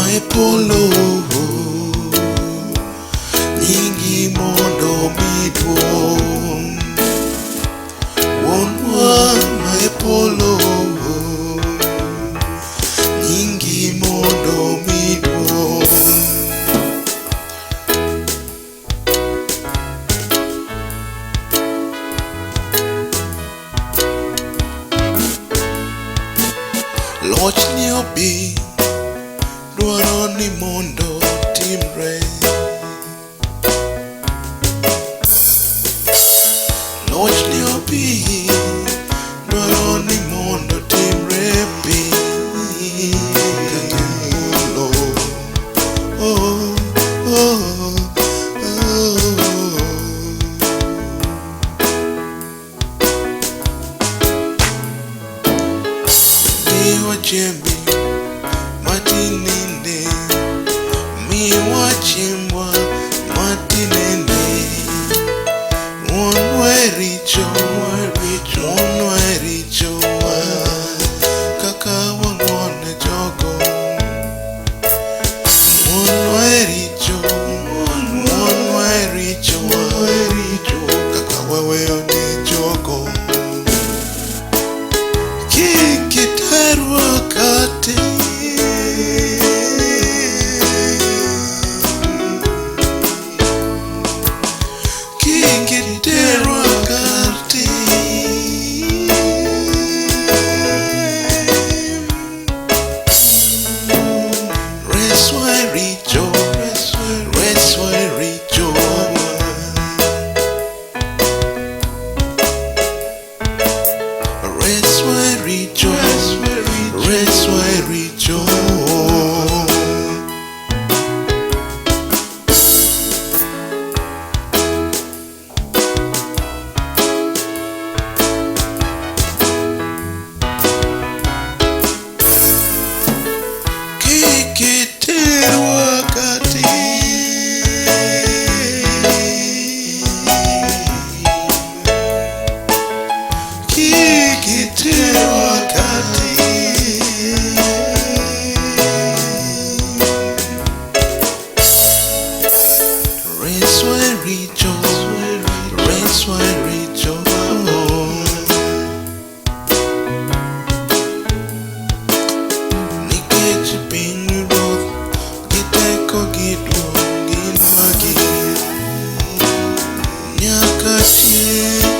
my polo nyingi mondo midwong wonwa my polo nyingi mondo midwong loch ni obi dwaro ni mondo timre loch ni obi dwaro ni mondo timre piny kata mulo miwa jembe matinende miwa chimbwa matinende wonwa richo kaka wang'one jogo wonwa richo kaka waweyo ni jogo kikiterwa kate nikech piny ruoth giteko giduong' gimagi nyaka chieng'